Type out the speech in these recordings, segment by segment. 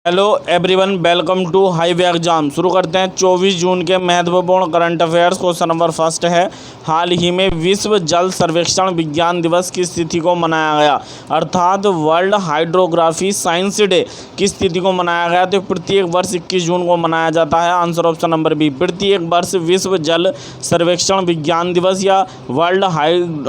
Hello everyone, welcome to highway exam. शुरू करते हैं 24 जून के महत्वपूर्ण current affairs. Question number first है, हाल ही में विश्व जल सर्वेक्षण विज्ञान दिवस किस तिथि को मनाया गया? अर्थात वर्ल्ड हाइड्रोग्राफी साइंस डे किस तिथि को मनाया गया? तो प्रत्येक वर्ष 21 जून को मनाया जाता है। Answer option number B. प्रत्येक वर्ष विश्व जल सर्वेक्षण विज्ञान दिवस या वर्ल्ड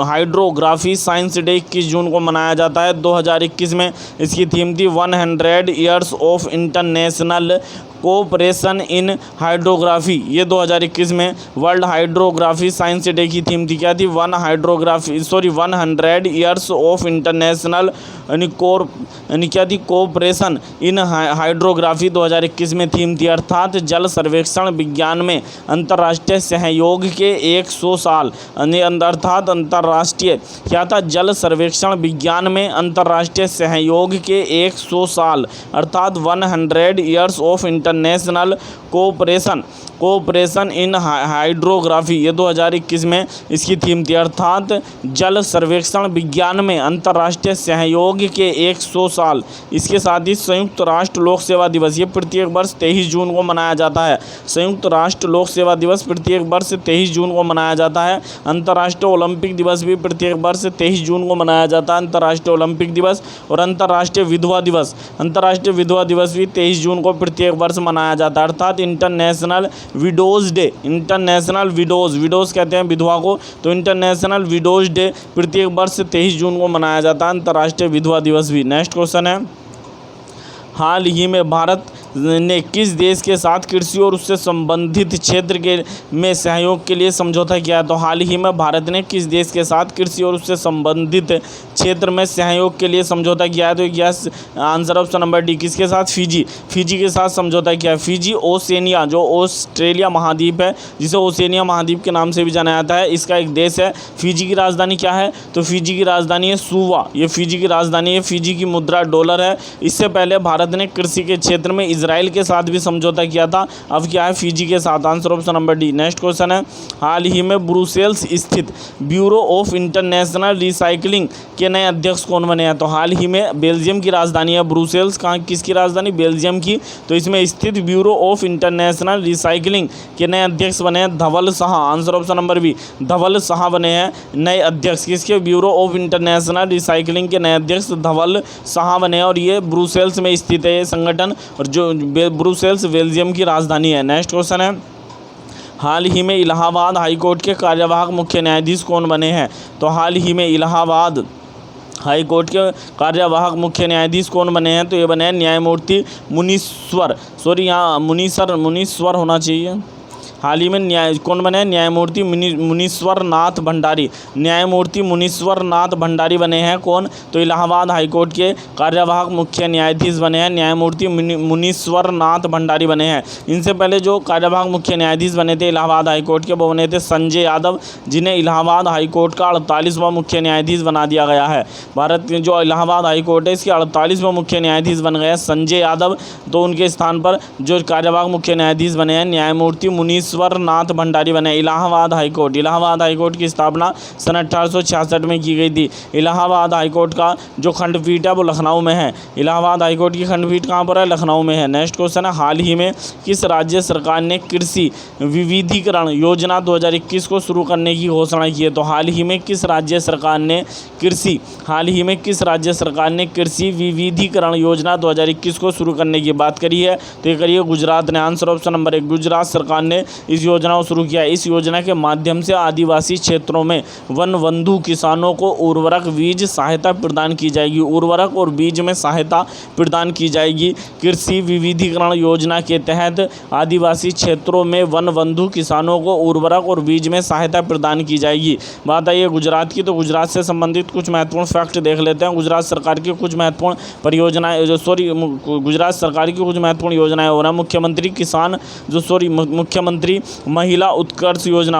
हाइड्रोग्राफी साइंस डे 21 जून को मनाया जाता है। 2021 में इसकी थीम थी 100 years of international cooperation in hydrography. ये 2021 में वर्ल्ड हाइड्रोग्राफी साइंस डे की थीम थी। क्या थी? 100 ईयर्स ऑफ इंटरनेशनल क्या थी? कोऑपरेशन इन हाइड्रोग्राफी 2021 में थीम थी। अर्थात जल सर्वेक्षण विज्ञान में अंतर्राष्ट्रीय सहयोग के 100 साल। अर्थात अंतर्राष्ट्रीय क्या था? जल सर्वेक्षण विज्ञान में अंतर्राष्ट्रीय सहयोग के 100 साल अर्थात 100 years of international cooperation in hydrography. ये 2021 में इसकी थीम थी। अर्थात जल सर्वेक्षण विज्ञान में अंतर्राष्ट्रीय सहयोग के 100 साल। इसके साथ ही संयुक्त राष्ट्र लोक सेवा दिवस, ये प्रत्येक वर्ष 23 जून को मनाया जाता है। संयुक्त राष्ट्र लोक सेवा दिवस प्रत्येक वर्ष 23 जून को मनाया जाता है। अंतर्राष्ट्रीय ओलंपिक दिवस भी प्रत्येक वर्ष 23 जून को मनाया जाता है। अंतर्राष्ट्रीय ओलंपिक दिवस और अंतर्राष्ट्रीय विधवा दिवस भी 23 जून को प्रत्येक वर्ष मनाया जाता है। अर्थात इंटरनेशनल विडोज डे, विडोज कहते हैं विधवा को, तो इंटरनेशनल विडोज डे प्रत्येक वर्ष 23 जून को मनाया जाता है। अंतर्राष्ट्रीय विधवा दिवस भी। नेक्स्ट क्वेश्चन है, हाल ही में भारत ने किस देश के साथ कृषि और उससे संबंधित क्षेत्र में सहयोग के लिए समझौता किया? तो हाल ही में भारत ने किस देश के साथ कृषि और उससे संबंधित क्षेत्र में सहयोग के लिए समझौता किया है? तो yes, answer option number D. किसके साथ? फिजी के साथ समझौता किया है। फिजी ओसेनिया, जो ऑस्ट्रेलिया महाद्वीप है, जिसे ओसेनिया महाद्वीप के नाम से भी जाना जाता है, इसका एक देश है। फिजी की राजधानी क्या है? तो फिजी की राजधानी है सुवा। ये फिजी की राजधानी है। फिजी की मुद्रा डॉलर है। इससे पहले भारत ने कृषि के क्षेत्र में इजराइल के साथ भी समझौता किया था। अब क्या है? फिजी के साथ। Answer option number D. Next question है, हाल ही में ब्रुसेल्स स्थित ब्यूरो ऑफ इंटरनेशनल रिसाइकलिंग के नए अध्यक्ष कौन बने हैं? तो हाल ही में बेल्जियम की राजधानी है ब्रुसेल्स। कहाँ? किसकी राजधानी? बेल्जियम की। तो इसमें स्थित ब्यूरो ऑफ इंटरनेशनल रिसाइकलिंग के नए अध्यक्ष बने हैं Dhaval Shah. Answer option number B. Dhaval Shah बने हैं नए अध्यक्ष। किसके? ब्यूरो ऑफ इंटरनेशनल रिसाइकलिंग के नए अध्यक्ष धवल शाह बने हैं और ये ब्रुसेल्स में स्थित है ये संगठन, और जो ब्रुसेल्स बेल्जियम की राजधानी है। नेक्स्ट क्वेश्चन है, हाल ही में इलाहाबाद हाईकोर्ट के कार्यवाहक मुख्य न्यायाधीश कौन बने हैं? तो हाल ही में इलाहाबाद हाईकोर्ट के कार्यवाहक मुख्य न्यायाधीश कौन बने हैं? तो ये बने हैं न्यायमूर्ति मुनीश्वर होना चाहिए। हाल ही में कौन बने हैं? न्यायमूर्ति मुनीश्वर नाथ भंडारी। न्यायमूर्ति मुनीश्वर नाथ भंडारी बने हैं। कौन? तो इलाहाबाद हाईकोर्ट के कार्यवाहक मुख्य न्यायाधीश बने हैं न्यायमूर्ति मुनीश्वर नाथ भंडारी बने हैं। इनसे पहले जो कार्यवाहक मुख्य न्यायाधीश बने थे इलाहाबाद हाईकोर्ट के, वो बने थे संजय यादव, जिन्हें इलाहाबाद हाईकोर्ट का 48वां मुख्य न्यायाधीश बना दिया गया है। भारत के जो इलाहाबाद हाईकोर्ट है, इसके 48वां मुख्य न्यायाधीश बन गए संजय यादव। तो उनके स्थान पर जो कार्यवाहक मुख्य न्यायाधीश बने हैं न्यायमूर्ति मुनीश्वर नाथ भंडारी बने। इलाहाबाद हाईकोर्ट की स्थापना सन 1866 में की गई थी। इलाहाबाद हाईकोर्ट का जो खंडपीठ है वो लखनऊ में है। इलाहाबाद हाईकोर्ट की खंडपीठ कहाँ पर है? लखनऊ में है। नेक्स्ट क्वेश्चन है, हाल ही में किस राज्य सरकार ने कृषि विविधीकरण योजना 2021 को शुरू करने की घोषणा की है? तो हाल ही में किस राज्य सरकार ने कृषि विविधीकरण योजना 2021 को शुरू करने की बात करी है? तो ये करिए गुजरात ने। Answer option number 1। गुजरात सरकार ने इस योजना को शुरू किया है। इस योजना के माध्यम से आदिवासी क्षेत्रों में वनबंधु किसानों को उर्वरक बीज सहायता प्रदान की जाएगी। उर्वरक और बीज में सहायता प्रदान की जाएगी। कृषि विविधीकरण योजना के तहत आदिवासी क्षेत्रों में वनबंधु किसानों को उर्वरक और बीज में सहायता प्रदान की जाएगी। बात आई है गुजरात की, तो गुजरात से संबंधित कुछ महत्वपूर्ण फैक्ट देख लेते हैं। गुजरात सरकार की कुछ महत्वपूर्ण परियोजनाएं गुजरात सरकार की कुछ महत्वपूर्ण योजनाएं हो रहा है।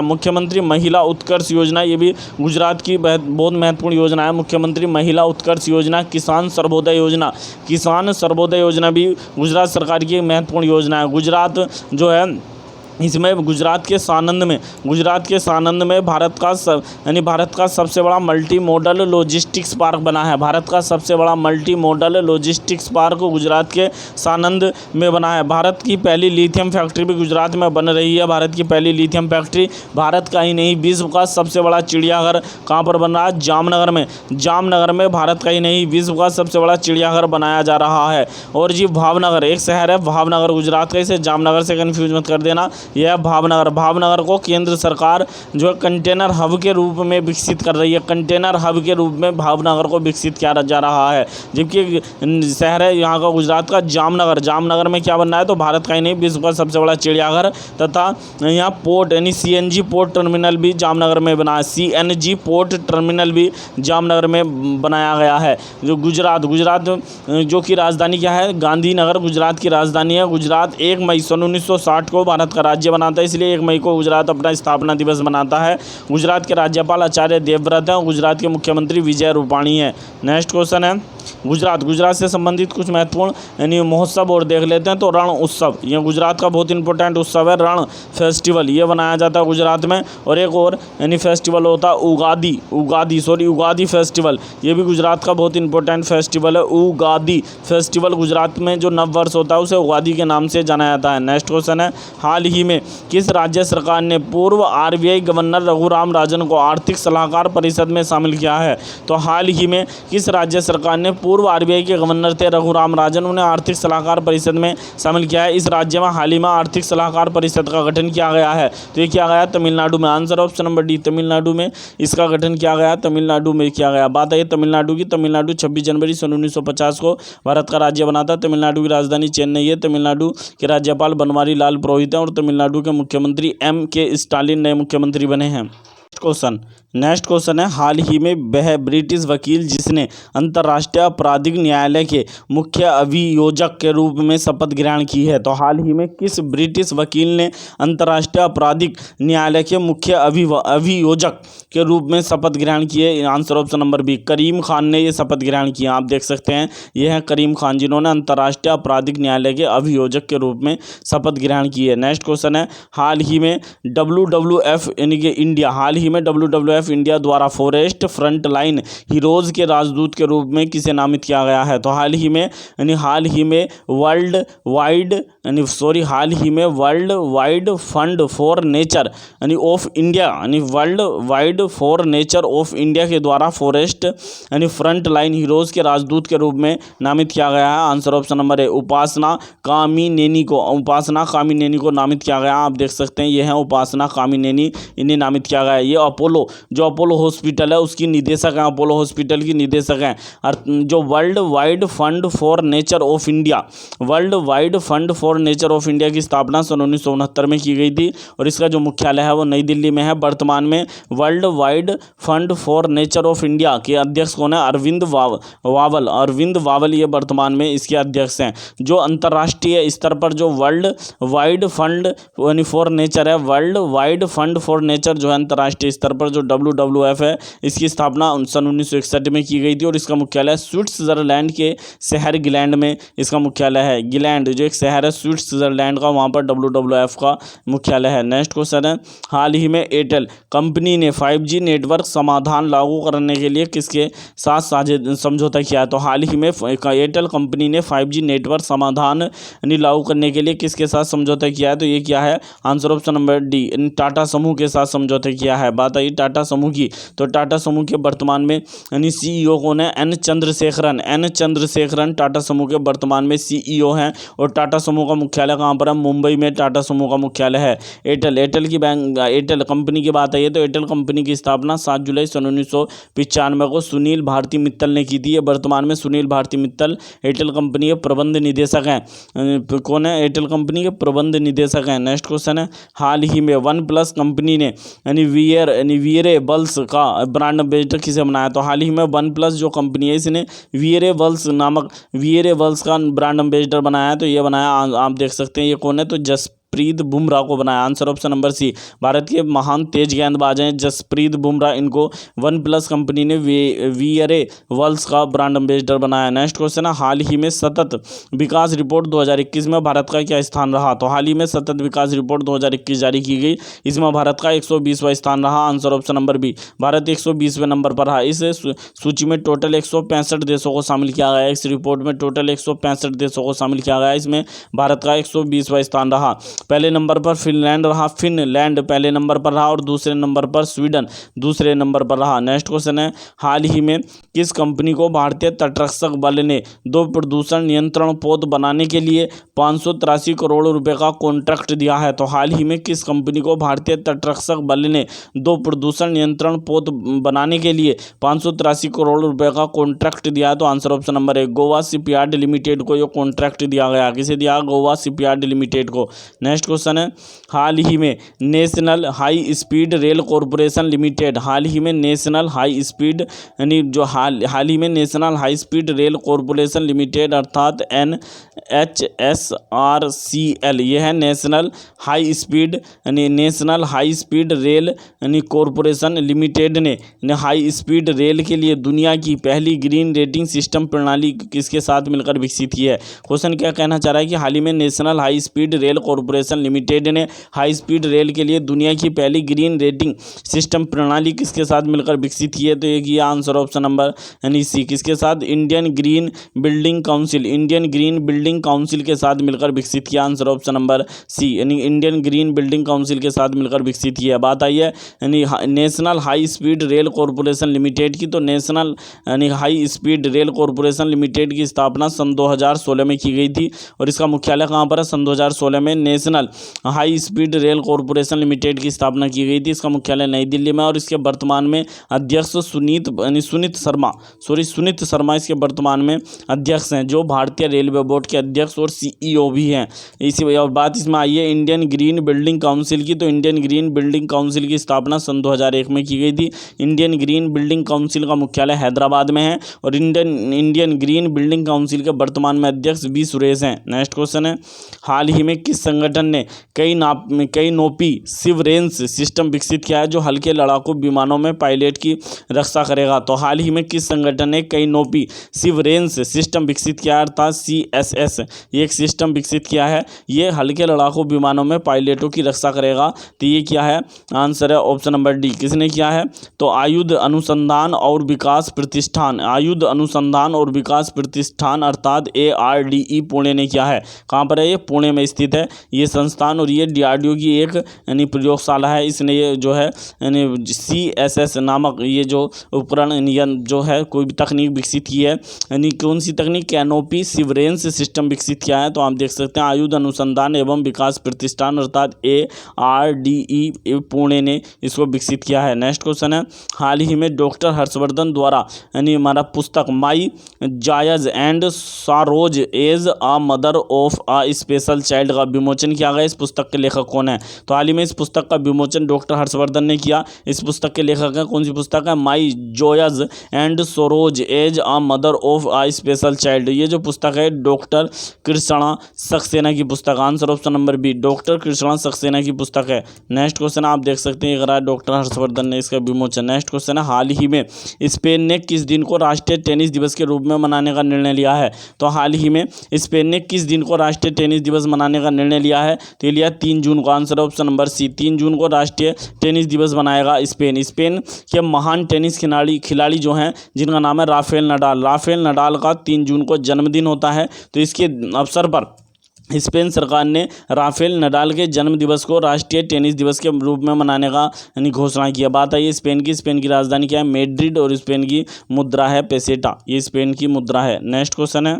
मुख्यमंत्री महिला उत्कर्ष योजना, ये भी गुजरात की बहुत महत्वपूर्ण योजना है। मुख्यमंत्री महिला उत्कर्ष योजना, किसान सर्वोदय योजना भी गुजरात सरकार की एक महत्वपूर्ण योजना है। गुजरात जो है इसमें गुजरात के सानंद में भारत का सबसे बड़ा मल्टी मॉडल लॉजिस्टिक्स पार्क बना है। भारत का सबसे बड़ा multi modal logistics park Gujarat के सानंद में बना है। भारत की पहली लिथियम फैक्ट्री भी गुजरात में बन रही है। भारत की पहली लिथियम फैक्ट्री भारत का ही नहीं विश्व का सबसे बड़ा चिड़ियाघर कहाँ पर बन रहा है? जामनगर में भारत का ही नहीं विश्व का सबसे बड़ा चिड़ियाघर बनाया जा रहा है। और जी भावनगर एक शहर है, भावनगर गुजरात का, इसे जामनगर से कन्फ्यूज मत कर देना। यह भावनगर को केंद्र सरकार जो है कंटेनर हब के रूप में विकसित कर रही है। कंटेनर हब के रूप में भावनगर को विकसित किया जा रहा है। जबकि शहर है यहाँ का गुजरात का जामनगर में क्या बन रहा है? तो भारत का ही नहीं विश्व का सबसे बड़ा चिड़ियाघर तथा यहाँ पोर्ट यानी CNG पोर्ट टर्मिनल भी जामनगर में बना है। CNG पोर्ट टर्मिनल भी जामनगर में बनाया गया है। जो गुजरात जो कि राजधानी क्या है? गांधीनगर गुजरात की राजधानी है। गुजरात 1 मई सन 1960 को भारत का राज्य बनाता है, इसलिए 1 मई को गुजरात अपना स्थापना दिवस मनाता है। गुजरात के राज्यपाल आचार्य देवव्रत हैं और गुजरात के मुख्यमंत्री विजय रूपाणी हैं। नेक्स्ट क्वेश्चन है गुजरात से संबंधित कुछ महत्वपूर्ण यानी महोत्सव और देख लेते हैं। तो रण उत्सव, ये गुजरात का बहुत इंपॉर्टेंट उत्सव है। रण फेस्टिवल ये बनाया जाता है गुजरात में। और एक और यानी फेस्टिवल होता है उगादी फेस्टिवल, ये भी गुजरात का बहुत इंपॉर्टेंट फेस्टिवल है। उगादी फेस्टिवल गुजरात में जो नव वर्ष होता है उसे उगादी के नाम से जाना जाता है। नेक्स्ट क्वेश्चन है हाल ही में किस राज्य सरकार ने पूर्व RBI गवर्नर रघुराम राजन को आर्थिक सलाहकार परिषद में शामिल किया है? तो हाल ही में किस राज्य सरकार ने पूर्व RBI के गवर्नर थे रघुराम राजन, उन्हें आर्थिक सलाहकार परिषद में शामिल किया है? इस राज्य में हाल ही में आर्थिक सलाहकार परिषद का गठन किया गया है। तो ये किया गया तमिलनाडु में। Answer option number D, Tamil Nadu में इसका गठन किया गया। तमिलनाडु में किया गया। बात है तमिलनाडु की। तमिलनाडु 26 जनवरी सन 1950 को भारत का राज्य बना था। तमिलनाडु की राजधानी चेन्नई है। तमिलनाडु के राज्यपाल बनवारी लाल पुरोहित हैं और तमिलनाडु के मुख्यमंत्री M.K. स्टालिन नए मुख्यमंत्री बने हैं। नेक्स्ट क्वेश्चन है हाल ही में वह ब्रिटिश वकील जिसने अंतर्राष्ट्रीय आपराधिक न्यायालय के मुख्य अभियोजक के रूप में शपथ ग्रहण की है? तो हाल ही में किस ब्रिटिश वकील ने अंतर्राष्ट्रीय आपराधिक न्यायालय के मुख्य अभियोजक के रूप में शपथ ग्रहण की है? आंसर ऑप्शन नंबर बी, करीम खान ने ये शपथ ग्रहण किया। आप देख सकते हैं ये है करीम खान जिन्होंने अंतर्राष्ट्रीय आपराधिक न्यायालय के अभियोजक के रूप में शपथ ग्रहण की है। नेक्स्ट क्वेश्चन है हाल ही में WWF यानी कि इंडिया, हाल ही में WWF इंडिया द्वारा फॉरेस्ट फ्रंट लाइन हीरोज के राजदूत के रूप में किसे नामित किया गया है? तो हाल ही में world wide fund for nature of India world wide for nature of India के द्वारा फॉरेस्ट फ्रंट लाइन हीरोज के राजदूत के रूप में नामित किया गया है। आंसर ऑप्शन नंबर है उपासना कामिनेनी को नामित किया गया। आप देख सकते हैं ये है उपासना कामिनेनी, इन्हें नामित किया गया है। ये अपोलो हॉस्पिटल है उसकी निदेशक हैं, अपोलो हॉस्पिटल की निदेशक हैं। और जो world wide fund for nature of India की स्थापना सन 1969 में की गई थी और इसका जो मुख्यालय है वो नई दिल्ली में है। वर्तमान में world wide fund for nature of India के अध्यक्ष कौन है? अरविंद वावल ये वर्तमान में इसके अध्यक्ष हैं। जो अंतर्राष्ट्रीय स्तर पर जो world wide fund for nature है, world wide fund for nature जो है अंतर्राष्ट्रीय स्तर पर जो WWF है इसकी स्थापना सन 1961 में की गई थी और इसका मुख्यालय स्विट्जरलैंड के शहर गिलैंड में इसका मुख्यालय है। गिलैंड जो एक शहर है स्विट्जरलैंड का, वहाँ पर WWF का मुख्यालय है। नेक्स्ट क्वेश्चन है हाल ही में एयरटेल कंपनी ने 5G नेटवर्क समाधान लागू करने के लिए किसके साथ समझौता किया है? तो हाल ही में एयरटेल कंपनी ने 5G नेटवर्क समाधान लागू करने के लिए किसके साथ समझौता किया है? तो ये क्या है? Answer option number D, Tata समूह के साथ समझौता किया है। बात आई टाटा समूह की, तो टाटा समूह के वर्तमान में यानी CEO कौन है? एन चंद्रशेखरन टाटा समूह के वर्तमान में CEO हैं और टाटा समूह का मुख्यालय कहाँ पर है? मुंबई में टाटा समूह का मुख्यालय है। एयरटेल कंपनी की बात आई है तो एयरटेल कंपनी की स्थापना 7 जुलाई सन 1995 को सुनील भारती मित्तल ने की थी। वर्तमान में सुनील भारती मित्तल एयरटेल कंपनी के प्रबंध निदेशक हैं। कौन है? एयरटेल कंपनी के प्रबंध निदेशक हैं। नेक्स्ट क्वेश्चन है हाल ही में OnePlus कंपनी ने वियरेबल्स का ब्रांड एम्बेसडर किसे बनाया? तो हाल ही में OnePlus जो कंपनी है इसने वियरेबल्स का ब्रांड एम्बेसडर बनाया है। तो ये बनाया आप देख सकते हैं ये कौन है? तो जसप्रीत बुमराह को बनाया? Answer option number C. Bharat के महान तेज गेंदबाज हैं जसप्रीत बुमराह, इनको OnePlus कंपनी ने वीआरए वर्ल्ड्स का ब्रांड एम्बेसडर बनाया। नेक्स्ट क्वेश्चन है, हाल ही में सतत विकास रिपोर्ट 2021 में भारत का क्या स्थान रहा? तो हाल ही में सतत विकास रिपोर्ट 2021 जारी की गई, इसमें भारत का 120वां स्थान रहा। Answer option number B, Bharat 120वें नंबर पर रहा। इस सूची में टोटल 165 देशों को शामिल किया गया है। इस रिपोर्ट में टोटल 165 देशों को शामिल किया गया है, इसमें भारत का 120वां स्थान रहा। पहले नंबर पर फिनलैंड रहा, फिनलैंड पहले नंबर पर रहा, और दूसरे नंबर पर स्वीडन दूसरे नंबर पर रहा। नेक्स्ट क्वेश्चन है, हाल ही में किस कंपनी को भारतीय तटरक्षक बल ने 2 प्रदूषण नियंत्रण पोत बनाने के लिए 583 करोड़ रुपए का कॉन्ट्रैक्ट दिया है? तो हाल ही में किस कंपनी को भारतीय तटरक्षक बल ने 2 प्रदूषण नियंत्रण पोत बनाने के लिए 583 करोड़ रुपए का कॉन्ट्रैक्ट दिया है? तो आंसर ऑप्शन नंबर है, गोवा शिपयार्ड लिमिटेड को यह कॉन्ट्रैक्ट दिया गया। किसे दिया? गोवा शिपयार्ड लिमिटेड को। नेक्स्ट क्वेश्चन है, हाल ही में national high speed rail corporation limited, हाल ही में नेशनल हाई स्पीड यानी जो हाल ही में national high speed rail corporation limited अर्थात NHSRCL, यह है नेशनल हाई स्पीड यानी नेशनल हाई स्पीड रेल यानी कॉरपोरेशन लिमिटेड ने हाई स्पीड रेल के लिए दुनिया की पहली ग्रीन रेटिंग सिस्टम प्रणाली किसके साथ मिलकर विकसित की है? क्वेश्चन क्या कहना चाह रहा है कि हाल ही में national high speed rail corporation limited ने हाई स्पीड रेल के लिए दुनिया की पहली ग्रीन रेटिंग सिस्टम प्रणाली किसके साथ मिलकर विकसित की है? तो एक ये आंसर ऑप्शन नंबर यानी सी, किसके साथ? Indian green building council, Indian green building council के साथ मिलकर विकसित किया। आंसर ऑप्शन नंबर सी, यानी इंडियन ग्रीन बिल्डिंग काउंसिल के साथ मिलकर विकसित किया। बात आई है यानी national high speed rail corporation limited की, तो नेशनल यानी high speed rail corporation limited की स्थापना सन 2016 में की गई थी, और इसका मुख्यालय कहाँ पर है? सन 2016 में national high speed rail corporation limited की स्थापना की गई थी। इसका मुख्यालय नई दिल्ली में, और इसके वर्तमान में अध्यक्ष सुनीत शर्मा इसके वर्तमान में अध्यक्ष हैं, जो भारतीय रेलवे बोर्ड के अध्यक्ष और CEO भी हैं। इसी और बात इसमें आई है इंडियन ग्रीन बिल्डिंग काउंसिल की, तो इंडियन ग्रीन बिल्डिंग काउंसिल की स्थापना सन 2001 में की गई थी। इंडियन ग्रीन बिल्डिंग काउंसिल का मुख्यालय हैदराबाद में है, और इंडियन ग्रीन बिल्डिंग काउंसिल के वर्तमान में अध्यक्ष B सुरेश हैं। नेक्स्ट क्वेश्चन है, हाल ही में किस संगठन ने कई नोपी सिवरेंस सिस्टम विकसित किया है, जो हल्के लड़ाकू विमानों में पायलट की रक्षा करेगा? तो हाल ही में किस संगठन ने कई नोपी सिवरेंस सिस्टम विकसित किया है अर्थात CSS, ये एक सिस्टम विकसित किया है, ये हल्के लड़ाकू विमानों में पायलटों की रक्षा करेगा। तो ये क्या है? आंसर है ऑप्शन नंबर डी, किसने किया है? तो आयुध अनुसंधान और विकास प्रतिष्ठान, आयुध अनुसंधान और विकास प्रतिष्ठान अर्थात ARDE पुणे ने किया है। कहाँ पर है ये? पुणे में स्थित है ये संस्थान, और ये DRDO की एक यानी प्रयोगशाला है। इसने ये जो है यानी CSS नामक ये जो उपकरण जो है कोई भी तकनीक विकसित की है, यानी कौन सी तकनीक? कैनोपी सिवरेंस सिस्टम विकसित किया है। तो आप देख सकते हैं आयुध अनुसंधान एवं विकास प्रतिष्ठान अर्थात ARDE पुणे ने इसको विकसित किया है। नेक्स्ट क्वेश्चन है, हाल ही में डॉक्टर हर्षवर्धन द्वारा यानी हमारा पुस्तक my joys and sorrows as a mother of a special child का विमोचन किया गया। इस पुस्तक के लेखक कौन है? तो हाल ही में इस पुस्तक का विमोचन डॉक्टर हर्षवर्धन ने किया। इस पुस्तक के लेखक है, कौन सी पुस्तक है? My joys and sorrows as a mother of a special child. ये जो पुस्तक है डॉक्टर कृष्णा सक्सेना की पुस्तक। Answer option number B, doctor Krishna Saxena की पुस्तक है। नेक्स्ट क्वेश्चन आप देख सकते हैं, अगर डॉक्टर हर्षवर्धन ने इसका विमोचन। नेक्स्ट क्वेश्चन है, हाल ही में स्पेन ने किस दिन को राष्ट्रीय टेनिस दिवस के रूप में मनाने का निर्णय लिया है? तो हाल ही में स्पेन ने किस दिन को राष्ट्रीय टेनिस दिवस मनाने का निर्णय लिया है? तो ये लिया 3 जून को। आंसर ऑप्शन नंबर सी, 3 जून को राष्ट्रीय टेनिस दिवस मनाएगा स्पेन। स्पेन के महान टेनिस खिलाड़ी जो हैं जिनका नाम है राफेल नडाल का 3 जून को जन्मदिन होता है। तो इसके अवसर पर स्पेन सरकार ने राफेल नडाल के जन्म दिवस को राष्ट्रीय टेनिस दिवस के रूप में मनाने का यानी घोषणा किया। बात आई स्पेन की राजधानी क्या है? मैड्रिड, और स्पेन की मुद्रा है पेसेटा, ये स्पेन की मुद्रा है। नेक्स्ट क्वेश्चन है,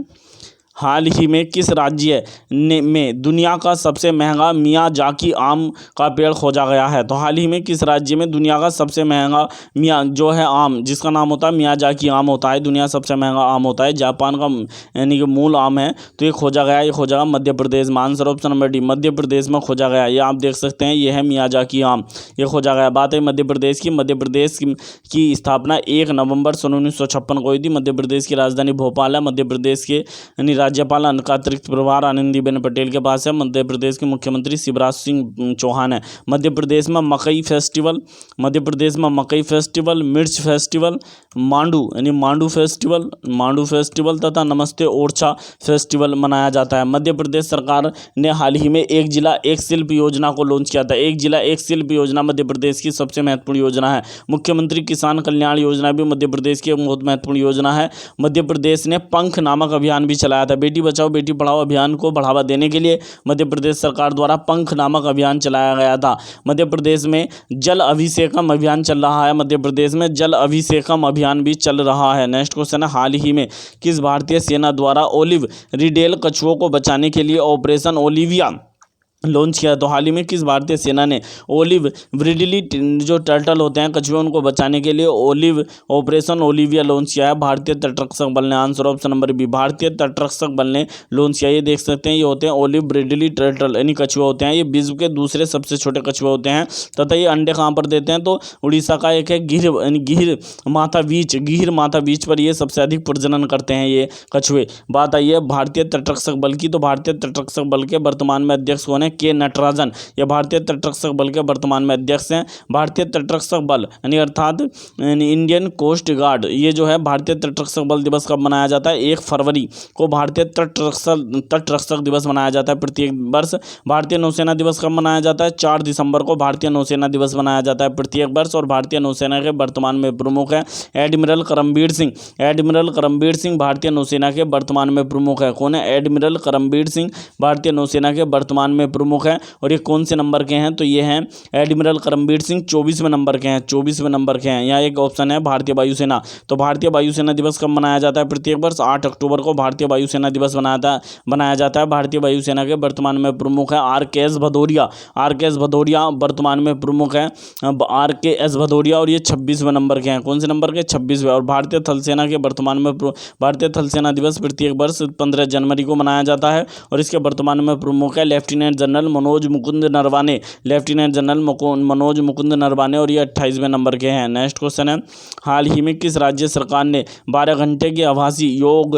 हाल ही में किस राज्य में दुनिया का सबसे महंगा मियाजाकी आम का पेड़ खोजा गया है? तो हाल ही में किस राज्य में दुनिया का सबसे महंगा जो है आम, जिसका नाम होता है मियाजाकी आम होता है, दुनिया सबसे महंगा आम होता है, जापान का यानी कि मूल आम है, तो ये खोजा गया, ये खोजा गया मध्य प्रदेश में। Answer option number D, Madhya Pradesh में खोजा गया। ये आप देख सकते हैं, ये है मियाजाकी आम, ये खोजा गया। बात है मध्य प्रदेश की स्थापना 1 नवंबर सन 1956 को हुई थी। मध्य प्रदेश की राजधानी भोपाल है। मध्य प्रदेश के यानी राज्यपाल का अतिरिक्त प्रभार आनंदीबेन पटेल के पास है। मध्य प्रदेश के मुख्यमंत्री शिवराज सिंह चौहान है। मध्य प्रदेश में मकई फेस्टिवल, मिर्च फेस्टिवल, मांडू फेस्टिवल तथा नमस्ते ओरछा फेस्टिवल मनाया जाता है। मध्य प्रदेश सरकार ने हाल ही में एक जिला एक शिल्प योजना को लॉन्च किया था। एक जिला एक शिल्प योजना मध्य प्रदेश की सबसे महत्वपूर्ण योजना है। मुख्यमंत्री किसान कल्याण योजना भी मध्य प्रदेश की बहुत महत्वपूर्ण योजना है। मध्य प्रदेश ने पंख नामक अभियान भी चलाया था। बेटी बचाओ बेटी पढ़ाओ अभियान को बढ़ावा देने के लिए मध्य प्रदेश सरकार द्वारा पंख नामक अभियान चलाया गया था। मध्य प्रदेश में जल अभिषेकम अभियान चल रहा है। मध्य प्रदेश में जल अभिषेकम अभियान भी चल रहा है। नेक्स्ट क्वेश्चन है, हाल ही में किस भारतीय सेना द्वारा ओलिव रिडेल कछुओं को बचाने के लिए ऑपरेशन ओलिविया लॉन्च किया? तो हाल ही में किस भारतीय सेना ने ओलिव रिडली जो टर्टल होते हैं कछुए उनको बचाने के लिए ऑपरेशन ओलिविया लॉन्च किया है? भारतीय तटरक्षक बल ने। आंसर ऑप्शन नंबर बी, भारतीय तटरक्षक बल ने लॉन्च किया। ये देख सकते हैं, ये होते हैं ओलिव रिडली टर्टल, यानी कछुए होते हैं। ये विश्व के दूसरे सबसे छोटे कछुए होते हैं तथा ये अंडे कहाँ पर देते हैं? तो उड़ीसा का एक है गिर माथा बीच पर ये सबसे अधिक प्रजनन करते हैं ये कछुए। बात आई है भारतीय तटरक्षक बल की, तो भारतीय तटरक्षक बल के वर्तमान में अध्यक्ष कौन है? के नटराजन। ये भारतीय तटरक्षक बल के वर्तमान में अध्यक्ष हैं। भारतीय तटरक्षक बल यानी अर्थात इंडियन कोस्ट गार्ड, ये जो है भारतीय तटरक्षक बल दिवस कब मनाया जाता है? 1 फरवरी को भारतीय तटरक्षक दिवस मनाया जाता है प्रत्येक वर्ष। भारतीय नौसेना दिवस कब मनाया जाता है? 4 दिसंबर को भारतीय नौसेना दिवस मनाया जाता है प्रत्येक वर्ष। और भारतीय नौसेना के वर्तमान में प्रमुख है एडमिरल करमबीर सिंह भारतीय नौसेना के वर्तमान में प्रमुख है। कौन है? एडमिरल करमबीर सिंह भारतीय नौसेना के वर्तमान में प्रमुख है। और ये कौन से नंबर के हैं? तो ये हैं एडमिरल करमबीर सिंह 24वें नंबर के हैं। 24वें नंबर के हैं। यहाँ एक ऑप्शन है भारतीय वायुसेना। तो भारतीय वायुसेना दिवस कब मनाया जाता है प्रत्येक वर्ष? 8 अक्टूबर को भारतीय वायुसेना दिवस मनाया जाता है। भारतीय वायुसेना के वर्तमान में प्रमुख है आर.के.एस. भदौरिया वर्तमान में प्रमुख है आर.के.एस. भदौरिया, और ये 26वें नंबर के हैं। कौन से नंबर के? 26वें। और भारतीय थल सेना के वर्तमान में भारतीय थल सेना दिवस प्रत्येक वर्ष 15 जनवरी को मनाया जाता है। और इसके वर्तमान में प्रमुख है लेफ्टिनेंट जनरल मनोज मुकुंद नरवाने, और ये 28वें नंबर के हैं। नेक्स्ट क्वेश्चन है, हाल ही में किस राज्य सरकार ने 12 घंटे के आभासी योग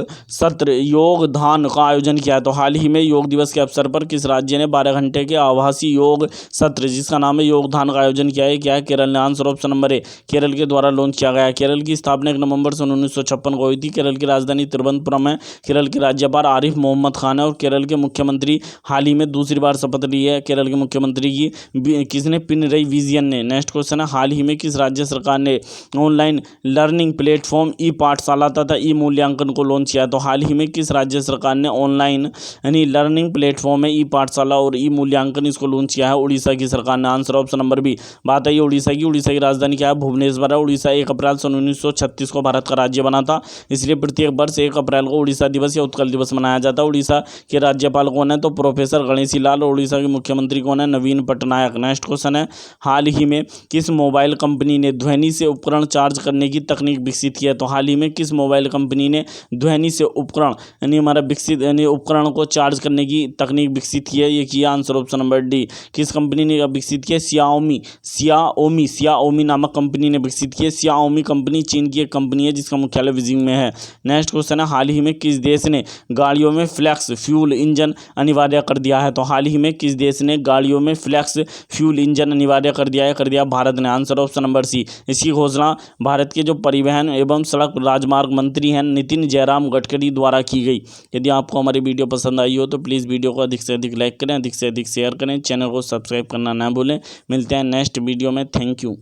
ध्यान का आयोजन किया है? तो हाल ही में योग दिवस के अवसर पर किस राज्य ने 12 घंटे के आभासी योग सत्र जिसका नाम है योग ध्यान का आयोजन किया है? क्या है? केरल ने। Answer option number A, Kerala के द्वारा लॉन्च किया गया है। केरल की स्थापना 1 नवंबर 1956 को हुई थी। केरल की राजधानी तिरुवनंतपुरम है। केरल के राज्यपाल आरिफ मोहम्मद खान है। और केरल के मुख्यमंत्री हाल ही में दूसरी बार शपथ ली है केरल के मुख्यमंत्री की किसने? पिनरई विजयन ने। नेक्स्ट क्वेश्चन है, हाल ही में किस राज्य सरकार ने ऑनलाइन लर्निंग प्लेटफॉर्म ई पाठशाला तथा ई मूल्यांकन को लॉन्च किया? तो हाल ही में किस राज्य सरकार ने ऑनलाइन यानी लर्निंग प्लेटफॉर्म है ई पाठशाला और ई मूल्यांकन इसको लॉन्च किया है? उड़ीसा की सरकार ने। Answer option number B. बात है उड़ीसा की राजधानी क्या है? भुवनेश्वर है। उड़ीसा 1 अप्रैल 1936 को भारत का राज्य बना था, इसलिए प्रत्येक वर्ष 1 अप्रैल को उड़ीसा दिवस या उत्कल दिवस मनाया जाता है। उड़ीसा के राज्यपाल कौन है? तो प्रोफेसर गणेशी लाल। और उड़ीसा के मुख्यमंत्री कौन है? नवीन पटनायक। नेक्स्ट क्वेश्चन है, हाल ही में किस मोबाइल कंपनी ने ध्वनि से उपकरण चार्ज करने की तकनीक विकसित की है? तो हाल ही में किस मोबाइल कंपनी ने ध्वनि से उपकरण यानी उपकरण को चार्ज करने की तकनीक विकसित की है? ये किया आंसर ऑप्शन नंबर डी। किस कंपनी ने विकसित किया? सियाओमी नामक कंपनी ने विकसित की है। सियाओमी कंपनी चीन की एक कंपनी है जिसका मुख्यालय बीजिंग में है। नेक्स्ट क्वेश्चन है, हाल ही में किस देश ने गाड़ियों में फ्लेक्स फ्यूल इंजन अनिवार्य कर दिया है? तो हाल ही में किस देश ने गाड़ियों में फ्लेक्स फ्यूल इंजन अनिवार्य कर दिया है? कर दिया भारत ने। Answer option number C. इसकी घोषणा भारत के जो परिवहन एवं सड़क राजमार्ग मंत्री हैं नितिन जयराम गडकरी द्वारा की गई। यदि आपको हमारी वीडियो पसंद आई हो तो प्लीज़ वीडियो को अधिक से अधिक लाइक करें, अधिक से अधिक शेयर करें, चैनल को सब्सक्राइब करना ना भूलें। मिलते हैं नेक्स्ट वीडियो में। Thank you.